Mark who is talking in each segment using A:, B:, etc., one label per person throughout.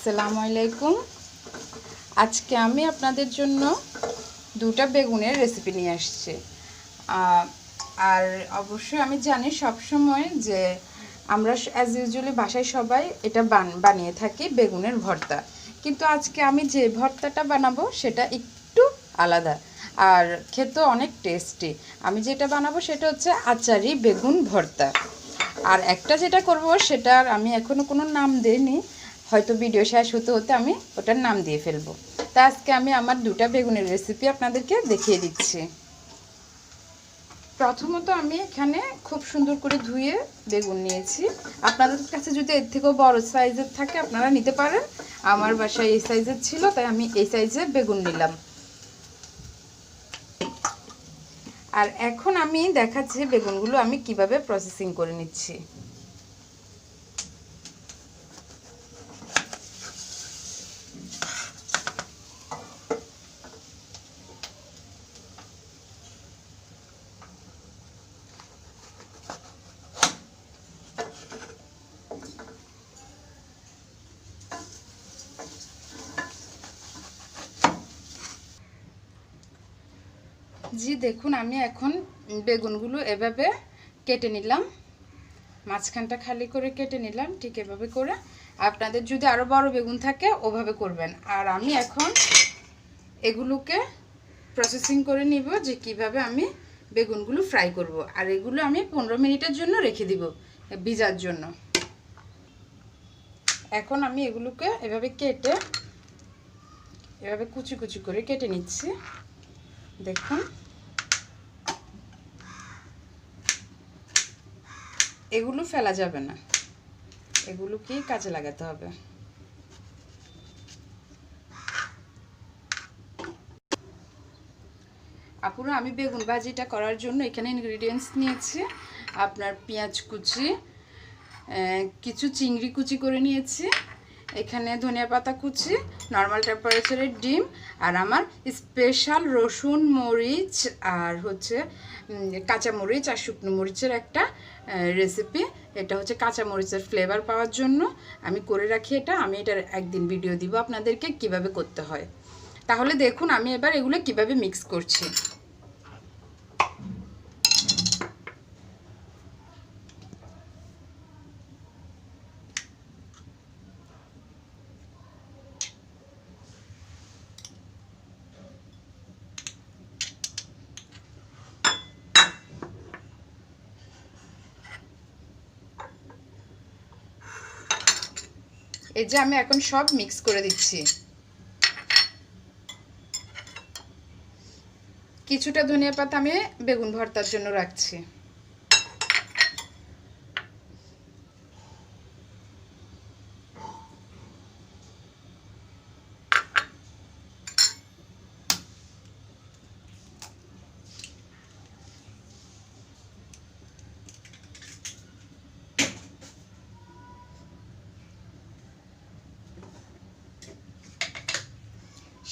A: আসসালামু আলাইকুম। আজকে আমি আপনাদের জন্য দুটা বেগুনের রেসিপি নিয়ে আসছি। আর অবশ্যই আমি জানি সব সময় যে আমরা অ্যাজ ইউজুয়ালি বাসায় সবাই এটা বানিয়ে থাকি বেগুনের ভর্তা, কিন্তু আজকে আমি যে ভর্তাটা বানাবো সেটা একটু আলাদা আর খেতে অনেক টেস্টি। আমি যেটা বানাবো সেটা হচ্ছে আচারি বেগুন ভর্তা। আর একটা যেটা করব সেটার আমি এখনও কোনো নাম দিইনি, হয়তো ভিডিও শেষ হতে হতে আমি ওটার নাম দিয়ে ফেলবো। তা আজকে আমি আমার দুটা বেগুনের রেসিপি আপনাদেরকে দেখিয়ে দিচ্ছি। প্রথমত আমি এখানে খুব সুন্দর করে ধুয়ে বেগুন নিয়েছি। আপনাদের কাছে যদি এর থেকেও বড় সাইজের থাকে আপনারা নিতে পারেন। আমার বাসায় এই সাইজের ছিল, তাই আমি এই সাইজের বেগুন নিলাম। আর এখন আমি দেখাচ্ছি বেগুনগুলো আমি কিভাবে প্রসেসিং করে নিচ্ছি। জি দেখুন, আমি এখন বেগুনগুলো এভাবে কেটে নিলাম, মাঝখানটা খালি করে কেটে নিলাম ঠিক এভাবে করে। আপনাদের যদি আরও বড় বেগুন থাকে ওভাবে করবেন। আর আমি এখন এগুলোকে প্রসেসিং করে নিব যে কিভাবে আমি বেগুনগুলো ফ্রাই করব। আর এগুলো আমি 15 মিনিটের জন্য রেখে দিব ভিজার জন্য। এখন আমি এগুলোকে এভাবে কেটে এভাবে কুচি কুচি করে কেটে নিচ্ছি। দেখুন, এগুলো ফেলা যাবে না, এগুলোকে কাজে লাগাতে হবে। আপুরা, আমি বেগুন ভাজিটা করার জন্য এখানে ইনগ্রেডিয়েন্টস নিয়েছি। আপনার পেঁয়াজ কুচি, কিছু চিংড়ি কুচি করে নিয়েছি, এখানে ধনিয়া পাতা কুচি, নর্মাল টেম্পারেচারের ডিম, আর আমার স্পেশাল রসুন মরিচ আর হচ্ছে কাঁচা মরিচ আর শুকনো মরিচের একটা রেসিপি। এটা হচ্ছে কাঁচা মরিচের ফ্লেভার পাওয়ার জন্য আমি করে রাখি এটা। আমি এটার একদিন ভিডিও দিব আপনাদেরকে কিভাবে করতে হয়। তাহলে দেখুন আমি এবার এগুলো কিভাবে মিক্স করছি। এই যে আমি এখন সব মিক্স করে দিচ্ছি। কিছুটা ধনিয়া পাতা আমি বেগুন ভর্তার জন্য রাখছি।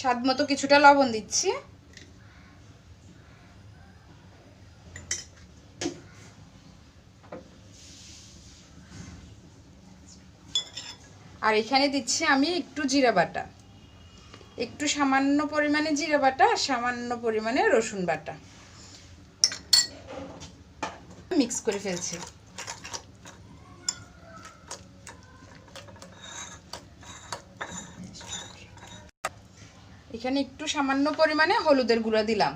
A: স্বাদ মতো কিছুটা লবণ দিচ্ছি। আর এখানে দিচ্ছি আমি একটু জিরা বাটা, একটু সামান্য পরিমাণে জিরা বাটা, সামান্য পরিমাণে রসুন বাটা মিক্স করে ফেলছি। এখানে একটু সামান্য পরিমাণে হলুদের গুঁড়া দিলাম,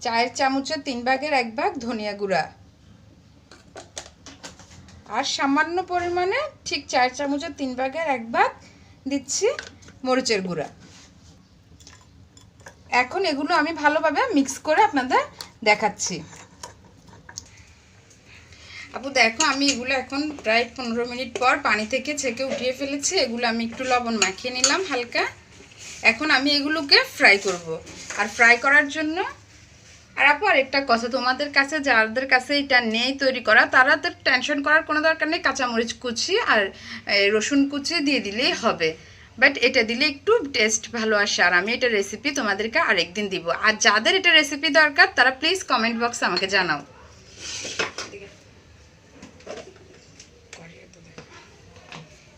A: চায়ের চামচের 3 ভাগের 1 ভাগ ধনিয়া গুঁড়া, আর সামান্য পরিমাণে ঠিক 4 চামচের 3 ভাগের 1 ভাগ দিচ্ছি মরিচের গুঁড়া। এখন এগুলো আমি ভালোভাবে মিক্স করে আপনাদের দেখাচ্ছি। আপু দেখো, আমি এগুলো এখন প্রায় 15 মিনিট পর পানি থেকে ছেঁকে উঠিয়ে ফেলেছি। এগুলো আমি একটু লবণ মাখিয়ে নিলাম হালকা। এখন আমি এগুলোকে ফ্রাই করব। আর ফ্রাই করার জন্য আর আপু আরেকটা কথা, তোমাদের কাছে যাদের কাছে এটা নেই তৈরি করা, তারা তো টেনশন করার কোনো দরকার নেই। কাঁচামরিচ কুচি আর রসুন কুচি দিয়ে দিলেই হবে, বাট এটা দিলে একটু টেস্ট ভালো আসে। আর আমি এটা রেসিপি তোমাদেরকে আরেকদিন দিব। আর যাদের এটা রেসিপি দরকার তারা প্লিজ কমেন্ট বক্সে আমাকে জানাও।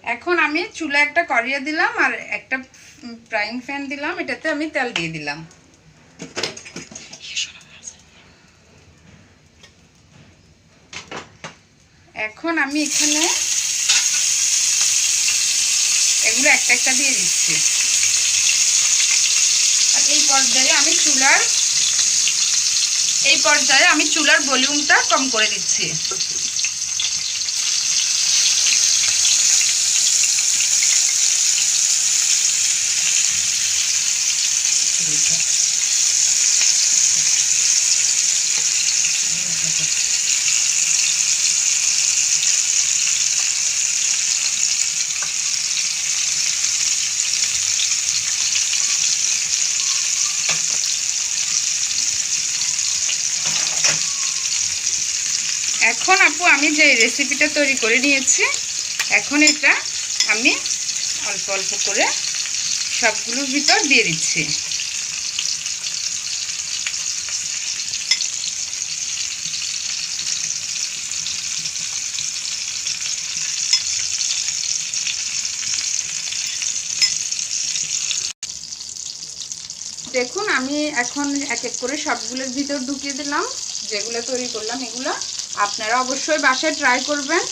A: এখন আমি চুলা একটা কড়িয়ে দিলাম আর একটা ফ্রাইং প্যান দিলাম, এটাতে আমি তেল দিয়ে দিলাম। এখন আমি এখানে এগুলো একটা একটা দিয়ে দিচ্ছি। আর এই পর্যায়ে আমি চুলার ভলিউমটা কম করে দিচ্ছি। এখন আপু আমি যে রেসিপিটা তৈরি করে নিয়েছি, এখন এটা আমি অল্প অল্প করে সবগুলোর ভিতর দিয়ে দিচ্ছি। দেখুন আমি এখন এক এক করে সবগুলোর ভিতর ঢুকিয়ে দিলাম যেগুলো তৈরি করলাম। এগুলো আপনারা অবশ্যই বাসায় ট্রাই করবেন,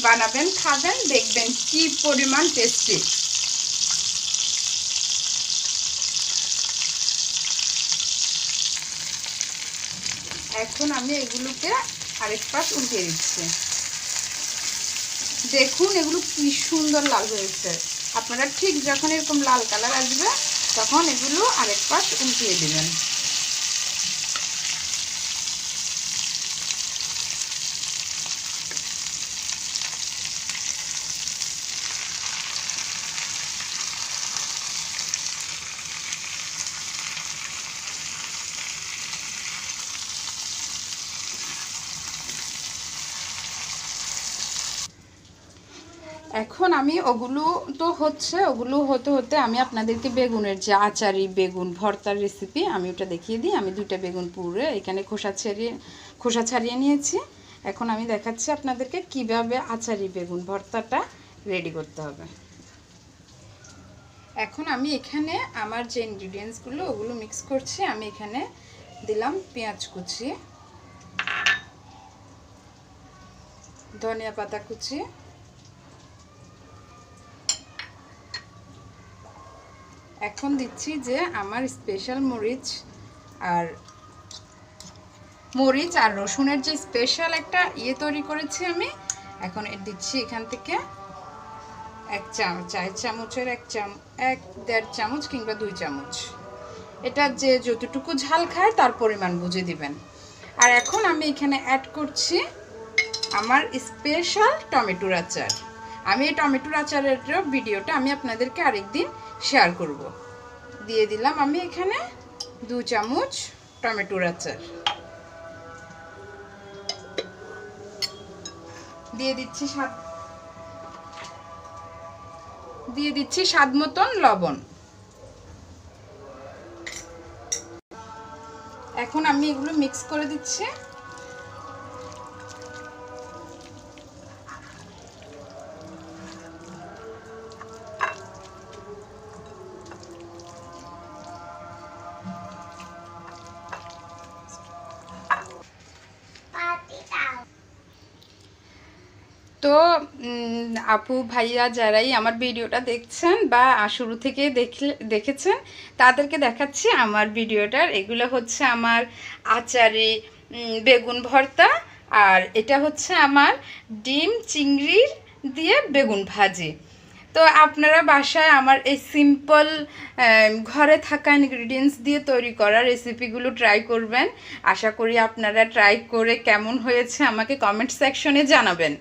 A: বানাবেন, খাবেন, দেখবেন কি পরিমাণ টেস্টি। এখন আমি এগুলোকে আরেক পাশ উল্টিয়ে দিচ্ছি। দেখুন এগুলো কি সুন্দর লাল হয়েছে। আপনারা ঠিক যখন এরকম লাল কালার আসবে তখন এগুলো আরেক পাশ উল্টিয়ে দিবেন। এখন আমি ওগুলো হতে হতে আমি আপনাদেরকে বেগুনের যে আচারি বেগুন ভর্তার রেসিপি আমি ওটা দেখিয়ে দিই। আমি 2টা বেগুন পুড়ে এখানে খোসা ছাড়িয়ে নিয়েছি। এখন আমি দেখাচ্ছি আপনাদেরকে কিভাবে আচারি বেগুন ভর্তাটা রেডি করতে হবে। এখন আমি এখানে আমার যে ইনগ্রিডিয়েন্টসগুলো ওগুলো মিক্স করছি। আমি এখানে দিলাম পেঁয়াজ কুচি, ধনিয়া পাতা কুচি, এখন দিচ্ছি যে আমার স্পেশাল মরিচ আর রসুনের যে স্পেশাল একটা তৈরি করেছি আমি। এখন দিচ্ছি এখান থেকে 1 চামচ, 4 চামচের 1.5 চামচ কিংবা 2 চামচ। এটা যে যতটুকু ঝাল খায় তার পরিমাণ বুঝে দিবেন। আর এখন আমি এখানে অ্যাড করছি আমার স্পেশাল টমেটোর আচার। আমি এই টমেটোর আচারের ভিডিওটা আমি আপনাদেরকে আরেকদিন শেয়ার করব। দিয়ে দিলাম আমি এখানে 2 চামচ টমেটোর আচার। দিয়ে দিচ্ছি স্বাদ মতন লবণ। এখন আমি এগুলো মিক্স করে দিচ্ছি। তো আপু ভাইয়া যারাই আমার ভিডিওটা দেখছেন বা শুরু থেকে দেখেছেন তাদেরকে দেখাচ্ছি আমার ভিডিওটার। এগুলো হচ্ছে আমার আচারে বেগুন ভর্তা, আর এটা হচ্ছে আমার ডিম চিংড়ির দিয়ে বেগুন ভাজি। তো আপনারা বাসায় আমার এই সিম্পল ঘরে থাকা ইনগ্রিডিয়েন্টস দিয়ে তৈরি করা রেসিপিগুলো ট্রাই করবেন। আশা করি আপনারা ট্রাই করে কেমন হয়েছে আমাকে কমেন্ট সেকশনে জানাবেন।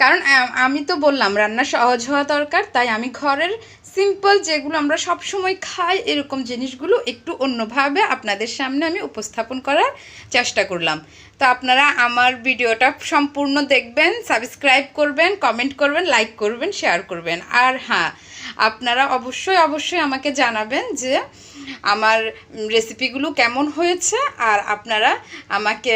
A: কারণ আমি তো বললাম রান্না সহজ হওয়া দরকার, তাই আমি ঘরের সিম্পল যেগুলো আমরা সব সময় খাই এরকম জিনিসগুলো একটু অন্যভাবে আপনাদের সামনে আমি উপস্থাপন করার চেষ্টা করলাম। তো আপনারা আমার ভিডিওটা সম্পূর্ণ দেখবেন, সাবস্ক্রাইব করবেন, কমেন্ট করবেন, লাইক করবেন, শেয়ার করবেন। আর হ্যাঁ, আপনারা অবশ্যই আমাকে জানাবেন যে আমার রেসিপিগুলো কেমন হয়েছে, আর আপনারা আমাকে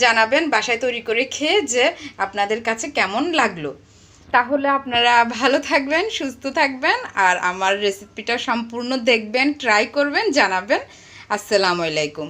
A: জানাবেন বাসায় তৈরি করে খেয়ে যে আপনাদের কাছে কেমন লাগলো। তাহলে আপনারা ভালো থাকবেন, সুস্থ থাকবেন, আর আমার রেসিপিটা সম্পূর্ণ দেখবেন, ট্রাই করবেন, জানাবেন। আসসালামু আলাইকুম।